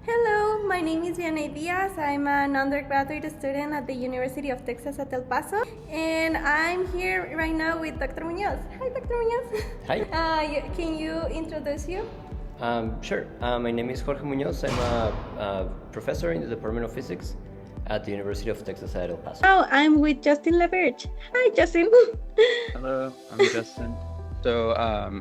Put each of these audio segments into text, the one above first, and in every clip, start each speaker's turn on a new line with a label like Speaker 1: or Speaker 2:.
Speaker 1: Hello, my name is Diaz. I'm an undergraduate student at the University of Texas at El Paso, and I'm here right now with Dr. Munoz. Hi, Dr. Munoz.
Speaker 2: Hi.
Speaker 1: Can you introduce you?
Speaker 2: Sure. My name is Jorge Munoz. I'm a professor in the Department of Physics at the University of Texas at El Paso.
Speaker 1: Oh, I'm with Justin LaBerge. Hi, Justin.
Speaker 3: Hello, I'm Justin. So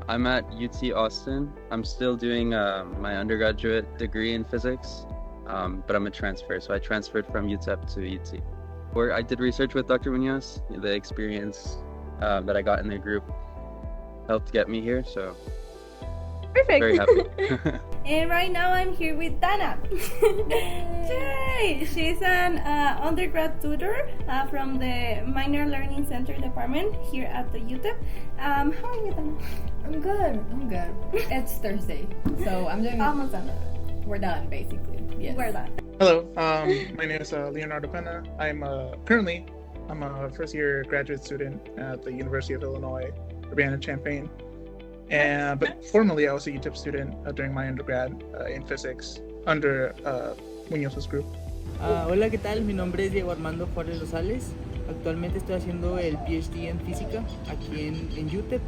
Speaker 3: I'm at UT Austin. I'm still doing my undergraduate degree in physics, but I'm a transfer. So I transferred from UTEP to UT, where I did research with Dr. Munoz. The experience that I got in the group helped get me here. So
Speaker 1: Perfect.
Speaker 3: very happy.
Speaker 1: And right now I'm here with Dana. Yay! She's an undergrad tutor from the Minor Learning Center department here at the UTEP. How are you, Dana?
Speaker 4: I'm good. It's Thursday, so I'm doing
Speaker 1: Almost done.
Speaker 4: We're done, basically. Yes.
Speaker 1: We're done.
Speaker 5: Hello, my name is Leonardo Pena. I'm a first-year graduate student at the University of Illinois, Urbana-Champaign. But formerly, I was a UTEP student during my undergrad in physics under Muñoz's group.
Speaker 6: Hola, ¿qué tal? Mi nombre es Diego Armando Juárez Rosales. Actualmente estoy haciendo el PhD en física aquí en UTEP.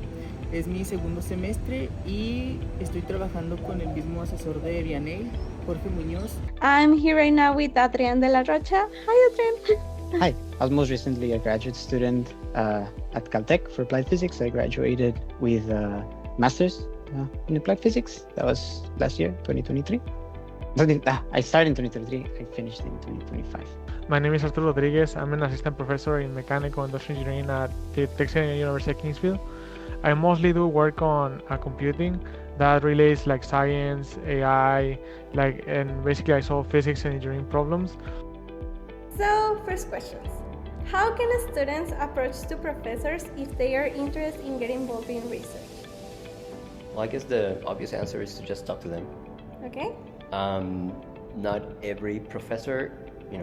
Speaker 6: Es mi segundo semestre y estoy trabajando con el mismo asesor de Vianey, Jorge Muñoz.
Speaker 1: I'm here right now with Adrián de la Rocha. Hi, Adrián.
Speaker 7: Hi, I was most recently a graduate student at Caltech for applied physics. I graduated with a master's in applied physics. That was last year, 2023. I started in 2023. I finished in 2025.
Speaker 8: My name is Arturo Rodriguez. I'm an assistant professor in mechanical industrial engineering at the Texas University of Kingsville. I mostly do work on computing that relates like science, AI, and basically I solve physics and engineering problems.
Speaker 1: So, first questions. How can students approach to professors if they are interested in getting involved in research?
Speaker 2: Well, I guess the obvious answer is to just talk to them.
Speaker 1: Okay.
Speaker 2: Not every professor,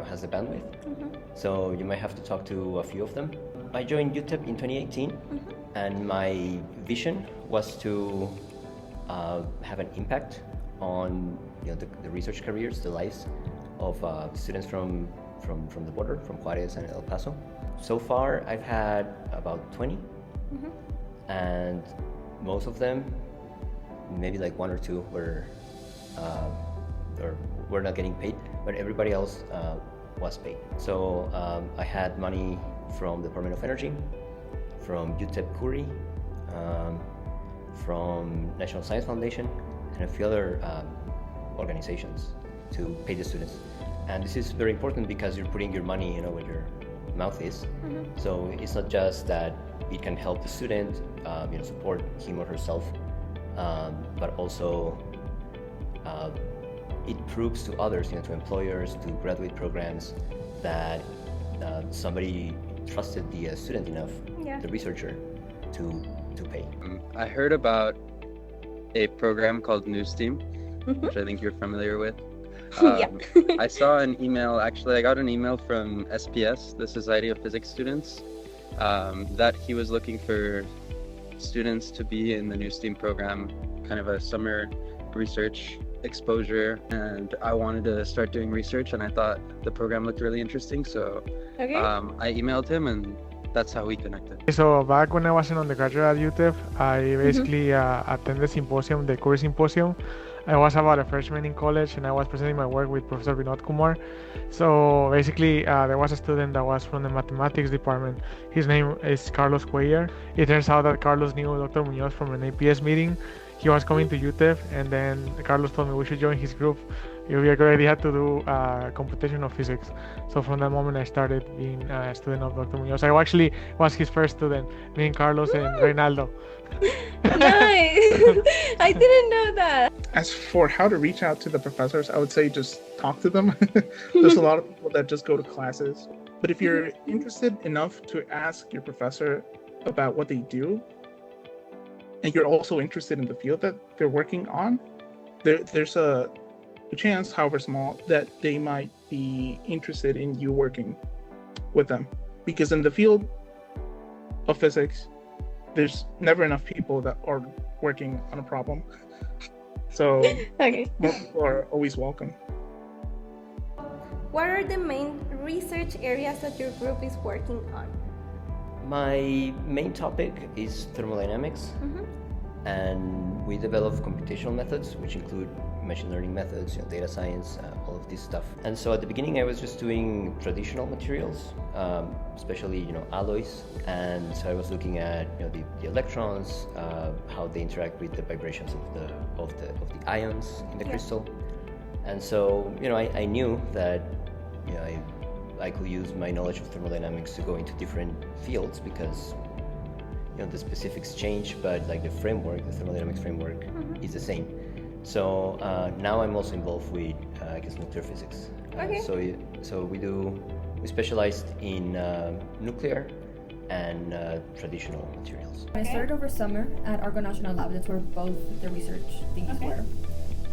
Speaker 2: has the bandwidth.
Speaker 1: Mm-hmm.
Speaker 2: So you might have to talk to a few of them. I joined UTEP in 2018, and my vision was to have an impact on the research careers, the lives of students from the border, from Juarez and El Paso. So far, I've had about 20, and most of them, maybe like one or two, were not getting paid, but everybody else was paid. So I had money from the Department of Energy, from UTEP Curie, from National Science Foundation, and a few other organizations to pay the students. And this is very important because you're putting your money, where your mouth is. So it's not just that it can help the student, support him or herself, but also it proves to others, to employers, to graduate programs, that somebody trusted the student enough, the researcher, to pay.
Speaker 3: I heard about a program called News Team, which I think you're familiar with. I saw an email, actually I got an email from SPS, the Society of Physics Students, that he was looking for students to be in the News Team program, kind of a summer research exposure, and I wanted to start doing research, and I thought the program looked really interesting, so I emailed him, and that's how we connected.
Speaker 8: So back when I was an undergraduate at UTEP, I basically attended the Curie Symposium. I was about a freshman in college, and I was presenting my work with Professor Vinod Kumar. So basically, there was a student that was from the mathematics department. His name is Carlos Cuellar. It turns out that Carlos knew Dr. Munoz from an APS meeting. He was coming to UTEP, and then Carlos told me we should join his group. It would be a great idea to do computational physics. So from that moment, I started being a student of Dr. Munoz. I actually was his first student, me and Carlos and Reynaldo.
Speaker 1: Nice! I didn't know that.
Speaker 5: As for how to reach out to the professors, I would say just talk to them. There's a lot of people that just go to classes. But if you're interested enough to ask your professor about what they do, and you're also interested in the field that they're working on, there's a chance, however small, that they might be interested in you working with them. Because in the field of physics, there's never enough people that are working on a problem. So more people are always welcome.
Speaker 1: what are the main research areas that your group is working on?
Speaker 2: My main topic is thermodynamics, and we develop computational methods, which include machine learning methods, data science, all of this stuff. And so at the beginning, I was just doing traditional materials, especially alloys. And so I was looking at the electrons, how they interact with the vibrations of the ions in the crystal. And so I knew that I could use my knowledge of thermodynamics to go into different fields because the specifics change, but like the framework, the thermodynamics framework, is the same. So now I'm also involved with nuclear physics.
Speaker 1: Okay.
Speaker 2: So we specialized in nuclear and traditional materials.
Speaker 4: I started over summer at Argo National Lab. That's where both the research things were.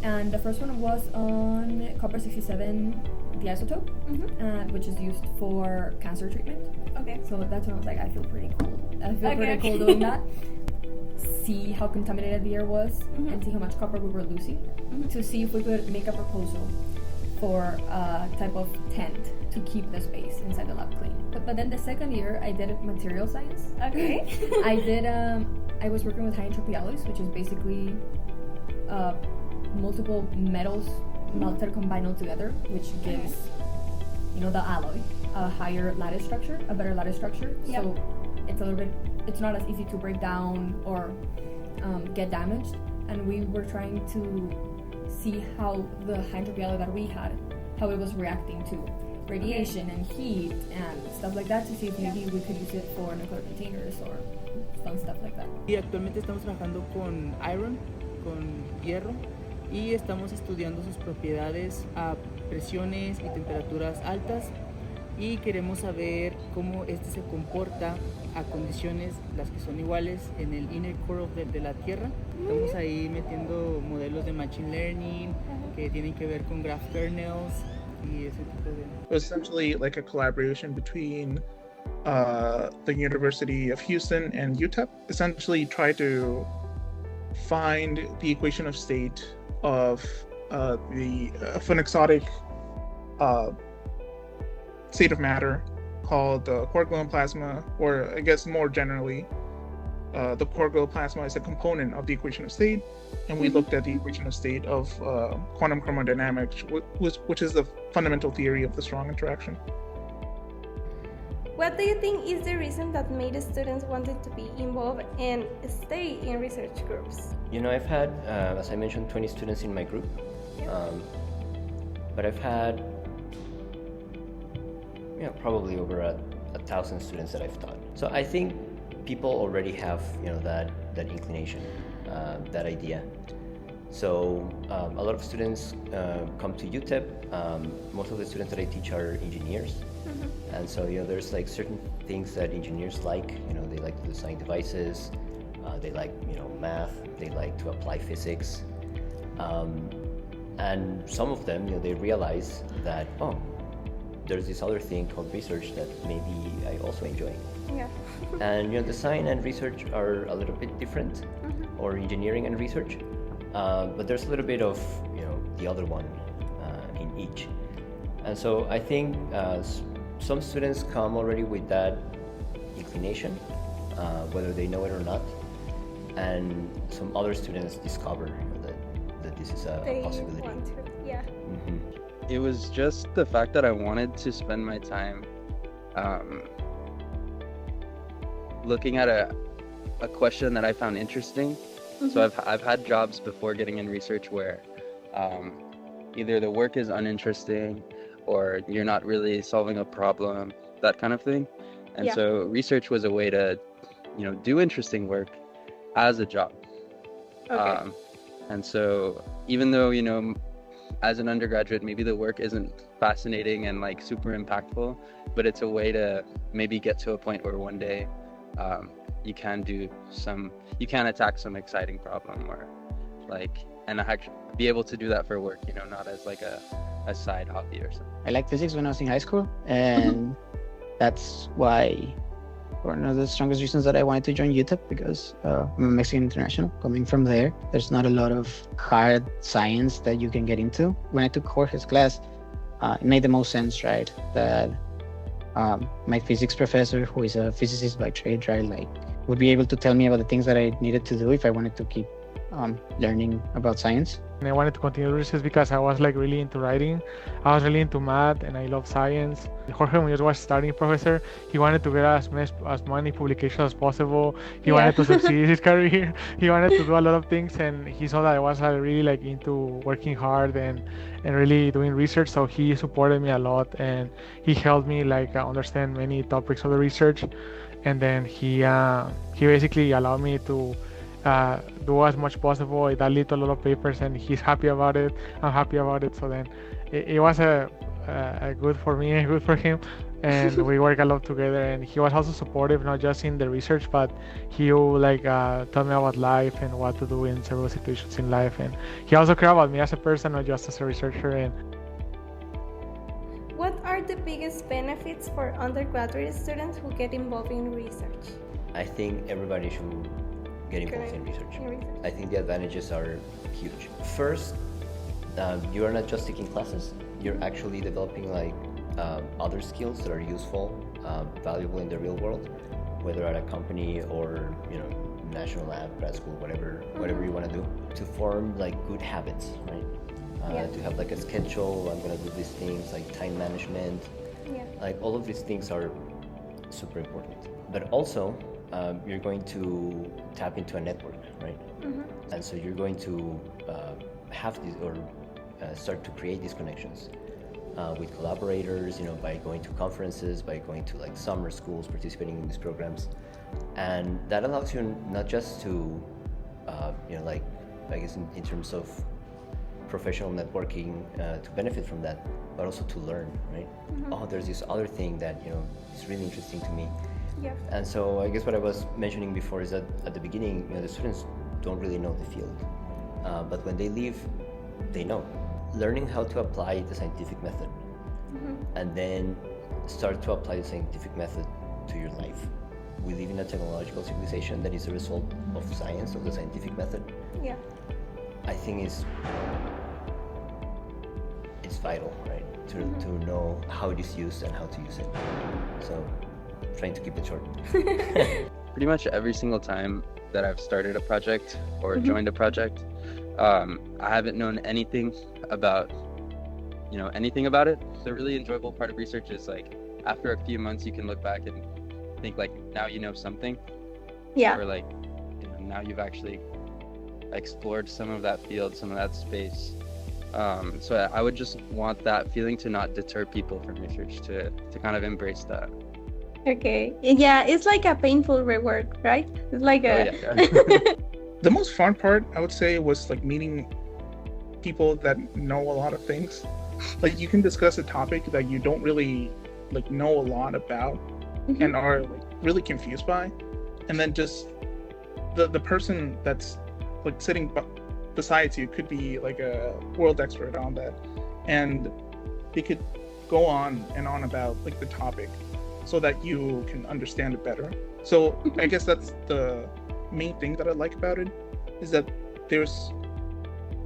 Speaker 4: And the first one was on copper-67, the isotope, which is used for cancer treatment.
Speaker 1: Okay.
Speaker 4: So that's when I was like, I feel pretty cool. I feel pretty cool doing that. See how contaminated the air was and see how much copper we were losing to see if we could make a proposal for a type of tent to keep the space inside the lab clean. But then the second year, I did material science.
Speaker 1: Okay.
Speaker 4: I was working with high entropy alloys, which is basically multiple metals melted combined all together, which gives the alloy a higher lattice structure, a better lattice structure.
Speaker 1: Yep.
Speaker 4: So it's not as easy to break down or get damaged. And we were trying to see how the high entropy alloy that we had, how it was reacting to radiation and heat and stuff like that, to see if maybe we could use it for nuclear containers or fun stuff like that.
Speaker 6: Y actualmente estamos trabajando con iron, con hierro, y estamos estudiando sus propiedades a presiones y temperaturas altas, y queremos saber cómo este se comporta a condiciones las que son iguales en el inner core de la Tierra. Estamos ahí metiendo modelos de machine learning que tienen que ver con graph kernels y ese tipo de...
Speaker 5: It was essentially like a collaboration between the University of Houston and UTEP. Essentially try to find the equation of state of an exotic state of matter called quark-gluon plasma, or I guess more generally, the quark-gluon plasma is a component of the equation of state, and we looked at the equation of state of quantum chromodynamics, which is the fundamental theory of the strong interaction.
Speaker 1: What do you think is the reason that made the students wanted to be involved and stay in research groups?
Speaker 2: I've had, as I mentioned, 20 students in my group, but I've had probably over 1,000 students that I've taught. So I think people already have that inclination, that idea. So a lot of students come to UTEP. Most of the students that I teach are engineers, and so there's like certain things that engineers like. They like to design devices. They like math. They like to apply physics, and some of them they realize that there's this other thing called research that maybe I also enjoy.
Speaker 1: Yeah.
Speaker 2: And design and research are a little bit different, or engineering and research, but there's a little bit of the other one in each. And so I think some students come already with that inclination, whether they know it or not, and some other students discover that this is a possibility.
Speaker 1: Want to, yeah.
Speaker 3: It was just the fact that I wanted to spend my time looking at a question that I found interesting. So I've had jobs before getting in research where either the work is uninteresting or you're not really solving a problem, that kind of thing. And so research was a way to do interesting work as a job.
Speaker 1: Okay.
Speaker 3: And so even though as an undergraduate, maybe the work isn't fascinating and like super impactful, but it's a way to maybe get to a point where one day you can attack some exciting problem, or and actually be able to do that for work, not as like a side hobby or something.
Speaker 7: I liked physics when I was in high school, and that's why one of the strongest reasons that I wanted to join UTEP, because I'm a Mexican international. Coming from there's not a lot of hard science that you can get into. When I took Jorge's class, it made the most sense, right? That my physics professor, who is a physicist by trade, right, like would be able to tell me about the things that I needed to do if I wanted to keep learning about science.
Speaker 8: And I wanted to continue research because I was like really into writing. I was really into math and I love science. Jorge Munoz was starting professor. He wanted to get as many publications as possible. He wanted to succeed his career. He wanted to do a lot of things, and he saw that I was really like into working hard and really doing research. So he supported me a lot, and he helped me like understand many topics of the research. And then he basically allowed me to do as much possible. I deleted a lot of papers, and he's happy about it. I'm happy about it. So then it was a good for me and good for him, and we work a lot together. And he was also supportive, not just in the research, but he would like tell me about life and what to do in several situations in life. And he also cared about me as a person, not just as a researcher. And
Speaker 1: what are the biggest benefits for undergraduate students who get involved in research?
Speaker 2: I think everybody should get involved in research. I think the advantages are huge. First, you are not just taking classes, you're actually developing like other skills that are useful, valuable in the real world, whether at a company or national lab, grad school, whatever you want to do, to form like good habits, right? To have like a schedule. I'm gonna do these things like time management. Like all of these things are super important. But also, you're going to tap into a network, right? And so you're going to have these or start to create these connections with collaborators, by going to conferences, by going to like summer schools, participating in these programs. And that allows you not just to, like, I guess in terms of professional networking, to benefit from that, but also to learn, right? Oh, there's this other thing that, is really interesting to me.
Speaker 1: Yeah.
Speaker 2: And so I guess what I was mentioning before is that at the beginning, the students don't really know the field, but when they leave, they know. Learning how to apply the scientific method, and then start to apply the scientific method to your life. We live in a technological civilization that is a result of science, of the scientific method.
Speaker 1: Yeah.
Speaker 2: I think it's vital, right, to know how it is used and how to use it. So, trying to keep it short.
Speaker 3: Pretty much every single time that I've started a project or joined a project, I haven't known anything about it. The really enjoyable part of research is like after a few months you can look back and think like now you know something. Or like now you've actually explored some of that field, some of that space. So I would just want that feeling to not deter people from research, to kind of embrace that.
Speaker 1: Okay. Yeah, it's like a painful reward, right? It's like
Speaker 5: The most fun part, I would say, was like meeting people that know a lot of things. Like you can discuss a topic that you don't really like know a lot about and are like really confused by, and then just the person that's like sitting besides you could be like a world expert on that, and they could go on and on about like the topic so that you can understand it better. So I guess that's the main thing that I like about it, is that there's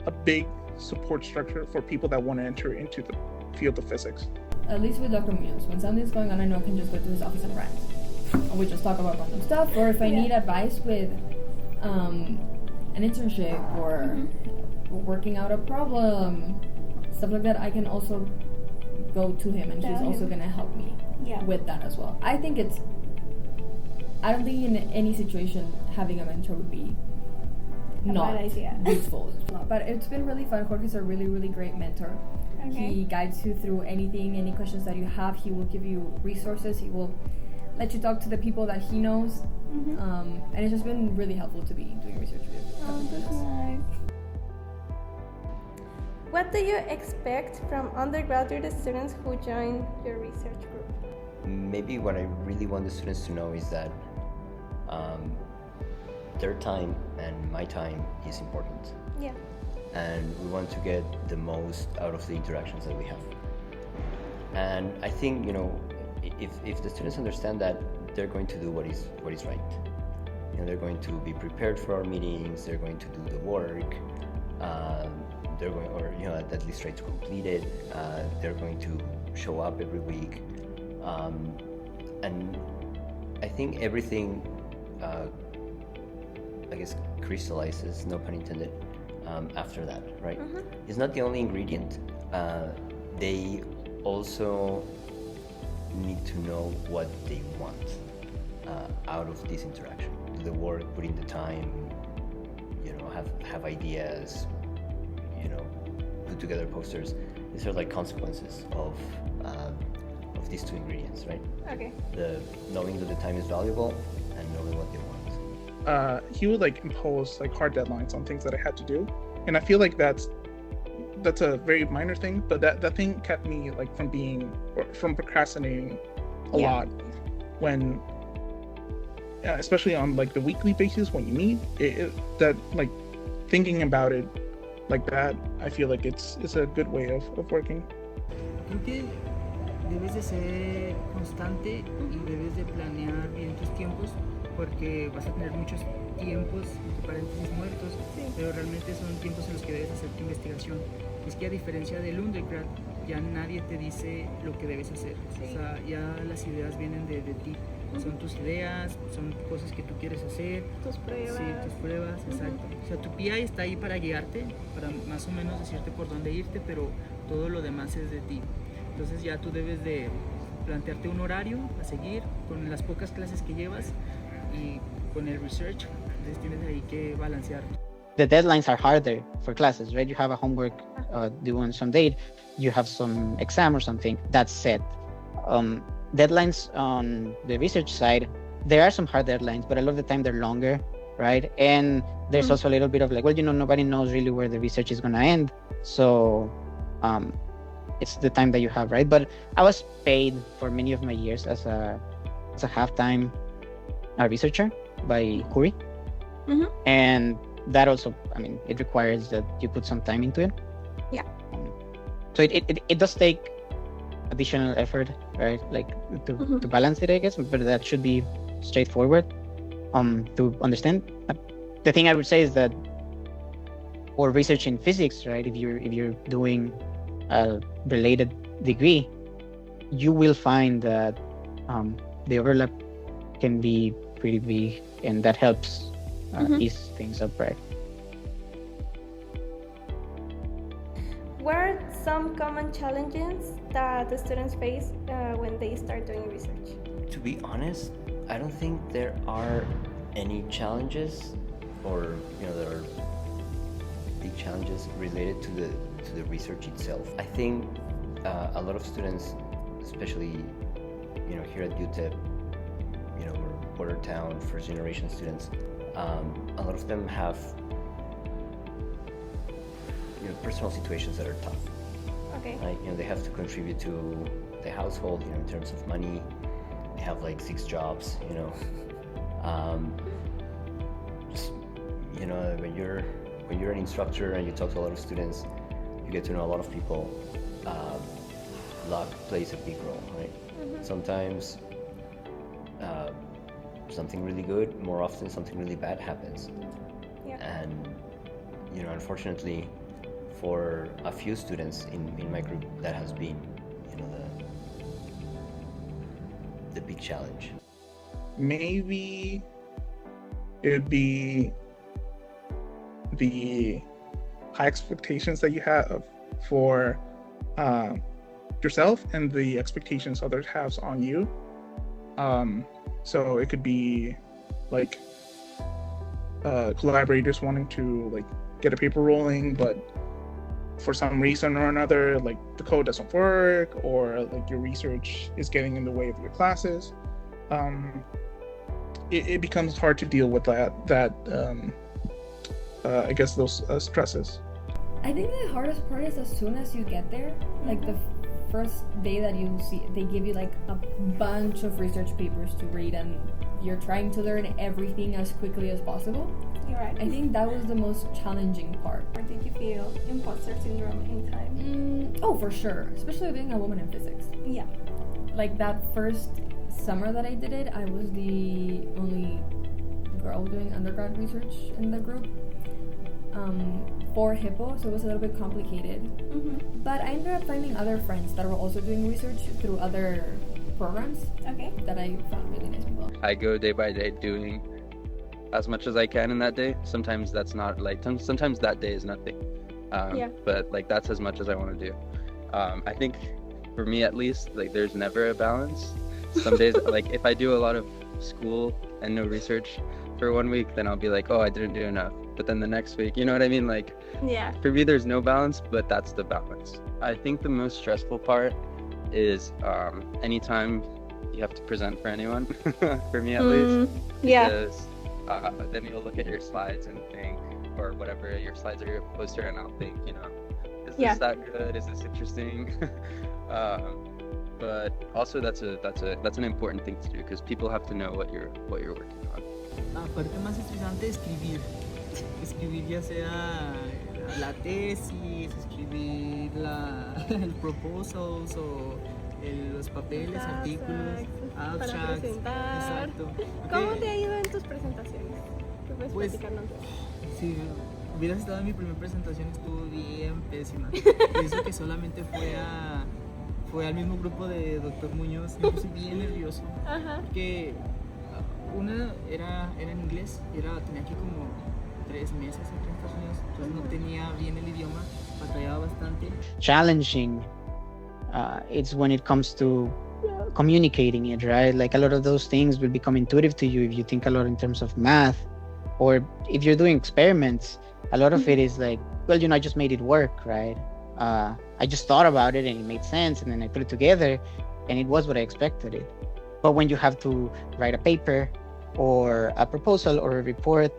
Speaker 5: a big support structure for people that want to enter into the field of physics.
Speaker 4: At least with Dr. Munoz, when something's going on, I know I can just go to his office and rant. And we just talk about random stuff, or if I need advice with an internship or working out a problem, stuff like that, I can also go to him, and he's also going to help me with that as well. I don't think in any situation having a mentor would be not useful. But it's been really fun. Jorge's a really, really great mentor. Okay. He guides you through any questions that you have. He will give you resources. He will let you talk to the people that he knows. And it's just been really helpful to be doing research with.
Speaker 1: Oh, that's nice. What do you expect from undergraduate students who join your research group?
Speaker 2: Maybe what I really want the students to know is that their time and my time is important.
Speaker 1: Yeah.
Speaker 2: And we want to get the most out of the interactions that we have. And I think, if the students understand that, they're going to do what is right. They're going to be prepared for our meetings, they're going to do the work, they're going, or at least try to complete it. They're going to show up every week, and I think everything, I guess, crystallizes, no pun intended, after that, right? It's not the only ingredient. They also need to know what they want out of this interaction. Do the work, put in the time, have ideas, put together posters. These are like consequences of these two ingredients, right?
Speaker 1: Okay.
Speaker 2: The knowing that the time is valuable and knowing what they want.
Speaker 5: He would like impose like hard deadlines on things that I had to do, and I feel like that's a very minor thing, but that thing kept me like from procrastinating a lot when, especially on like the weekly basis when you meet. That like thinking about it like that, I feel like it's a good way of working.
Speaker 6: Creo que debes de ser constante y debes de planear bien tus tiempos, porque vas a tener muchos tiempos, entre paréntesis, muertos, pero realmente son tiempos en los que debes hacer tu investigación. Es que a diferencia del undergrad, ya nadie te dice lo que debes hacer. O sea, ya las ideas vienen de ti. Son tus ideas, son cosas que tú quieres hacer.
Speaker 1: Tus pruebas.
Speaker 6: Sí, tus pruebas, exacto. O sea, tu PI está ahí para guiarte, para más o menos decirte por dónde irte, pero todo lo demás es de ti. Entonces ya tú debes de plantearte un horario a seguir con las pocas clases que llevas y con el research. Entonces tienes ahí que balancear.
Speaker 7: The deadlines are harder for classes, right? You have a homework due on some date, you have some exam or something. That said, deadlines on the research side, there are some hard deadlines, but a lot of the time they're longer, right? And there's also a little bit of like, well, nobody knows really where the research is going to end. So it's the time that you have, right? But I was paid for many of my years as a half-time researcher by Curie. And that also, I mean, it requires that you put some time into it.
Speaker 1: Yeah.
Speaker 7: So it does take additional effort, right? Like to balance it, I guess, but that should be straightforward to understand. The thing I would say is that for research in physics, right, if you're doing a related degree, you will find that the overlap can be pretty big, and that helps ease things up, right?
Speaker 1: What are some common challenges that the students face when they start doing research?
Speaker 2: To be honest, I don't think there are any challenges, or there are big challenges related to the research itself. I think a lot of students, especially here at UTEP, we're border town, first generation students. A lot of them have personal situations that are tough.
Speaker 1: Okay.
Speaker 2: Like, they have to contribute to the household, in terms of money. They have like 6 jobs, just, when you're an instructor and you talk to a lot of students, you get to know a lot of people. Luck plays a big role, right? Sometimes something really good, more often something really bad happens.
Speaker 1: Yeah.
Speaker 2: And unfortunately, for a few students in my group, that has been the big challenge.
Speaker 5: Maybe it would be the high expectations that you have for yourself and the expectations others have on you. So it could be like collaborators wanting to like get a paper rolling, but for some reason or another, like the code doesn't work, or like your research is getting in the way of your classes. It becomes hard to deal with that I guess those stresses.
Speaker 4: I think the hardest part is as soon as you get there, like the first day that you see, they give you like a bunch of research papers to read, and you're trying to learn everything as quickly as possible.
Speaker 1: You're right.
Speaker 4: I think that was the most challenging part.
Speaker 1: Or did you feel imposter syndrome in time?
Speaker 4: Oh, for sure. Especially being a woman in physics.
Speaker 1: Yeah.
Speaker 4: Like that first summer that I did it, I was the only girl doing undergrad research in the group. for Hippo, so it was a little bit complicated. But I ended up finding other friends that were also doing research through other programs.
Speaker 1: Okay.
Speaker 4: That I found really nice people.
Speaker 3: I go day by day doing as much as I can in that day. Sometimes that's not like, sometimes that day is nothing. But like that's as much as I want to do. I think for me at least, like there's never a balance. Some days, like if I do a lot of school and no research for 1 week, then I'll be like, oh, I didn't do enough. But then the next week, you know what I mean? Like, for me, there's no balance, but that's the balance. I think the most stressful part is anytime you have to present for anyone, for me at least. Because then you'll look at your slides and think, or whatever, your slides or your poster, and I'll think, you know, is this that good? Is this interesting? But also that's an important thing to do because people have to know what you're working on.
Speaker 6: La parte más estresante es escribir ya sea la tesis, escribir el proposals o los papeles, artículos, abstracts.
Speaker 1: Para presentar.
Speaker 6: Exacto.
Speaker 1: ¿Cómo te ha ido en tus presentaciones? ¿Qué puedes
Speaker 6: Pues,
Speaker 1: platicarnos?
Speaker 6: Sí, hubieras estado en mi primera presentación, estuvo bien pésima. Eso que solamente fue al mismo grupo de Dr. Muñoz, me puse bien nervioso. Que una era en inglés y tenía aquí como 3 meses aquí en Estados Unidos, entonces no tenía bien el idioma, batallaba bastante.
Speaker 7: Challenging, it's when it comes to communicating it, right? Like a lot of those things will become intuitive to you if you think a lot in terms of math, or if you're doing experiments, a lot of it is like, well, you know, I just made it work, right? I just thought about it and it made sense, and then I put it together and it was what I expected it. But when you have to write a paper or a proposal or a report,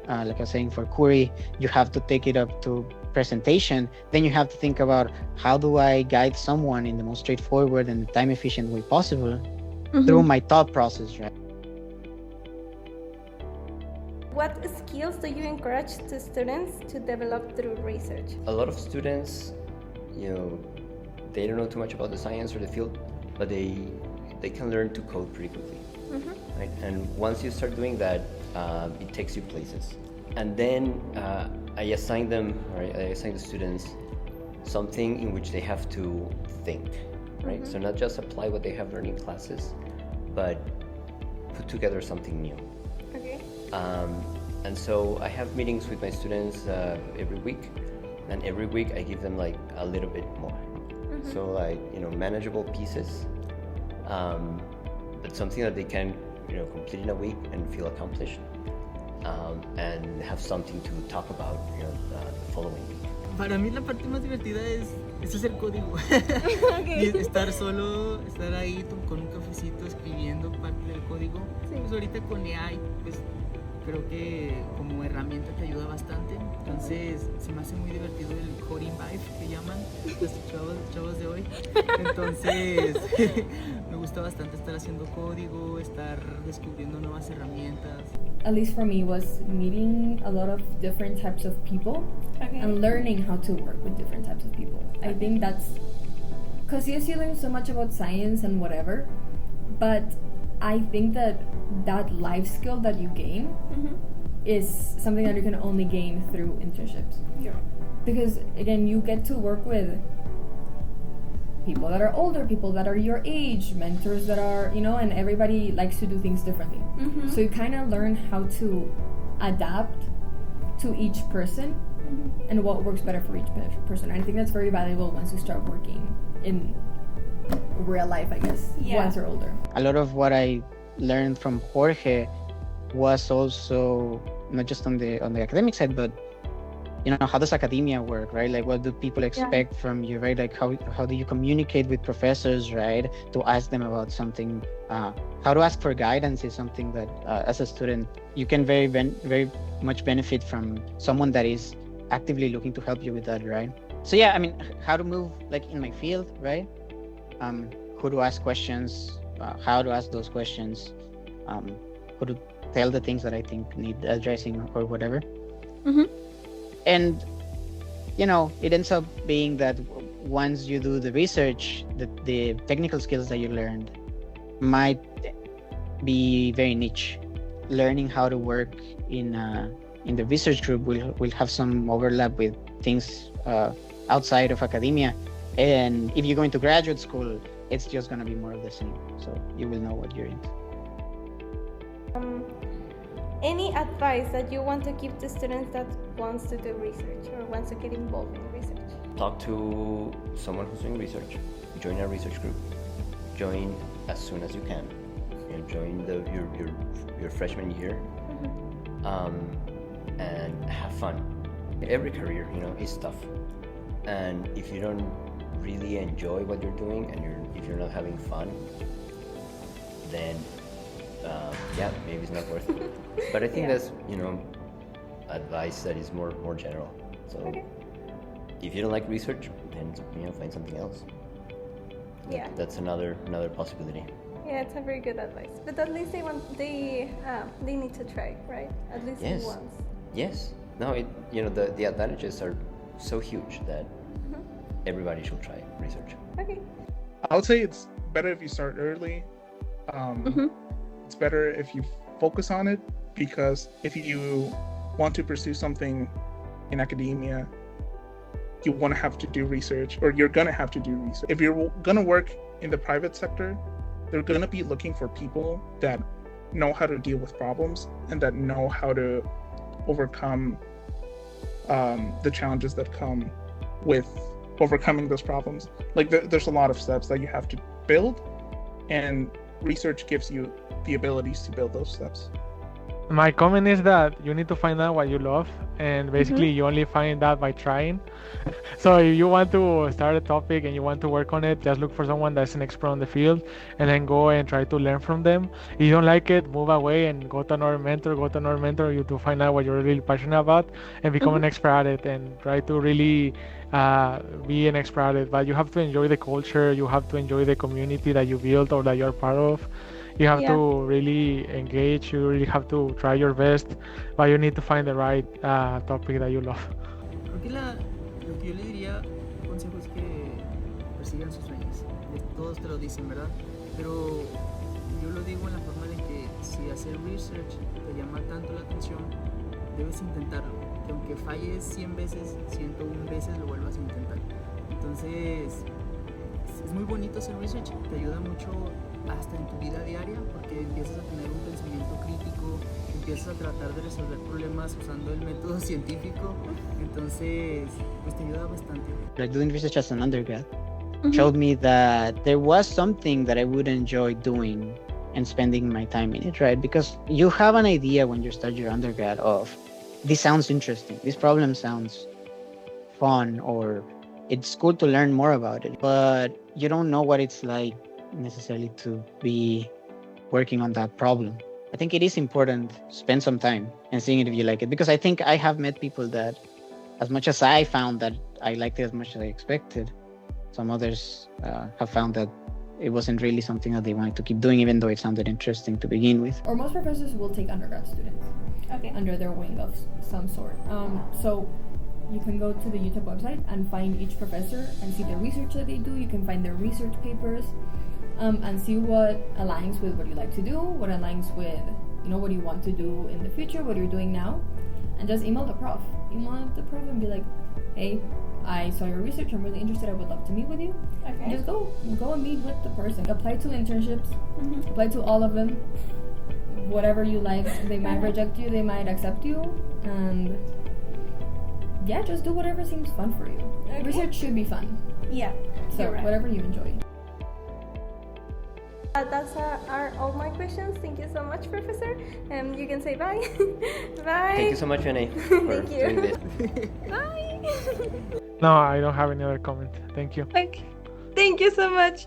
Speaker 7: like I was saying for query, you have to take it up to presentation, then you have to think about how do I guide someone in the most straightforward and time efficient way possible through my thought process, right?
Speaker 1: What skills do you encourage to students to develop through research?
Speaker 2: A lot of students, you know, they don't know too much about the science or the field, but they can learn to code pretty quickly, right? And once you start doing that, it takes you places. And then I assign the students something in which they have to think, right? So not just apply what they have learned in classes, but put together something new.
Speaker 1: Okay.
Speaker 2: And so I have meetings with my students every week, and every week I give them like a little bit more. So like, you know, manageable pieces, but something that they can, you know, complete in a week and feel accomplished, and have something to talk about, you know, the following week.
Speaker 6: Para mí la parte más divertida es hacer código. Y estar solo, estar ahí con un cafecito escribiendo parte del código. Pues ahorita con AI, pues creo que como herramienta te ayuda bastante. Entonces se me hace muy divertido el coding vibe que llaman los chavos de hoy. Entonces me gusta bastante estar haciendo código, estar descubriendo nuevas herramientas.
Speaker 4: At least for me, was meeting a lot of different types of people and learning how to work with different types of people. I think that's because yes, you learn so much about science and whatever, but I think that life skill that you gain is something that you can only gain through internships. Yeah. Because again, you get to work with people that are older, people that are your age, mentors that are, you know, and everybody likes to do things differently. So you kind of learn how to adapt to each person and what works better for each person. I think that's very valuable once you start working in real life, I guess, once you're older.
Speaker 7: A lot of what I learned from Jorge was also not just on the academic side, but you know, how does academia work, right? Like, what do people expect from you, right? Like, how do you communicate with professors, right? To ask them about something. How to ask for guidance is something that, as a student, you can very much benefit from someone that is actively looking to help you with that, right? So yeah, I mean, how to move like in my field, right? Who to ask questions, how to ask those questions, who to tell the things that I think need addressing or whatever. And, you know, it ends up being that once you do the research, the technical skills that you learned might be very niche. Learning how to work in the research group will have some overlap with things outside of academia. And if you go into graduate school, it's just going to be more of the same. So you will know what you're into.
Speaker 1: Any advice that you want to give to students that wants to do research or wants to get involved in research?
Speaker 2: Talk to someone who's doing research. Join a research group. Join as soon as you can. Join your freshman year, and have fun. Every career, is tough, and if you don't really enjoy what you're doing, and if you're not having fun, then maybe it's not worth it. But I think that's advice that is more general. So if you don't like research, then find something else.
Speaker 1: Yeah,
Speaker 2: that's another possibility.
Speaker 1: Yeah, it's a very good advice. But at least they need to try, right? At least once.
Speaker 2: Yes. No, the advantages are so huge that everybody should try research.
Speaker 1: Okay.
Speaker 5: I would say it's better if you start early. It's better if you focus on it, because if you want to pursue something in academia, you want to have to do research, or you're going to have to do research. If you're going to work in the private sector, they're going to be looking for people that know how to deal with problems and that know how to overcome the challenges that come with overcoming those problems. Like there's a lot of steps that you have to build, and research gives you the abilities to build those steps.
Speaker 8: My comment is that you need to find out what you love, and basically you only find that by trying. So if you want to start a topic and you want to work on it, just look for someone that's an expert on the field, and then go and try to learn from them. If you don't like it, move away and go to another mentor. You to find out what you're really passionate about and become an expert at it, and try to really be an expert at it. But you have to enjoy the culture, you have to enjoy the community that you build or that you're part of. You have to really engage, you really have to try your best, but you need to find the right topic that you love.
Speaker 6: Creo que lo que yo le diría, un consejo es que persigan sus sueños. Todos te lo dicen, ¿verdad? Pero yo lo digo en la forma de que si hacer research te llama tanto la atención, debes intentarlo. Que aunque falles 100 veces, 101 veces lo vuelvas a intentar. Entonces, es muy bonito hacer research, te ayuda mucho hasta en tu vida diaria, porque empiezas a tener un pensamiento crítico, empiezas a tratar de resolver problemas usando el método científico, entonces pues te ayuda bastante.
Speaker 7: Like doing research as an undergrad showed me that there was something that I would enjoy doing and spending my time in it, right? Because you have an idea when you start your undergrad of, this sounds interesting, this problem sounds fun, or it's cool to learn more about it, but you don't know what it's like necessarily to be working on that problem. I think it is important to spend some time and seeing it if you like it, because I think I have met people that, as much as I found that I liked it as much as I expected, some others have found that it wasn't really something that they wanted to keep doing, even though it sounded interesting to begin with.
Speaker 4: Or most professors will take undergrad students under their wing of some sort. So you can go to the UTEP website and find each professor and see the research that they do. You can find their research papers and see what aligns with what you like to do, what aligns with what you want to do in the future, what you're doing now, and just email the prof. Email the prof and be like, hey, I saw your research, I'm really interested, I would love to meet with you. Okay. And just go and meet with the person. Apply to internships, apply to all of them, whatever you like. They might reject you, they might accept you, and yeah, just do whatever seems fun for you. Okay. Research should be fun.
Speaker 1: Yeah.
Speaker 4: So whatever you enjoy.
Speaker 1: That's all my questions. Thank you so much, Professor. You can say bye. Bye.
Speaker 2: Thank you so much, Vianney, for doing this.
Speaker 1: Bye.
Speaker 8: No, I don't have any other comment. Thank you.
Speaker 1: Okay. Thank you so much.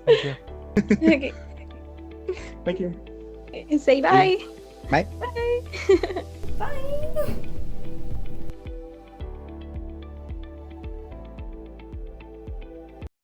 Speaker 8: Thank you.
Speaker 1: Okay.
Speaker 5: Thank you.
Speaker 1: Say bye.
Speaker 7: Bye.
Speaker 1: Bye. Bye.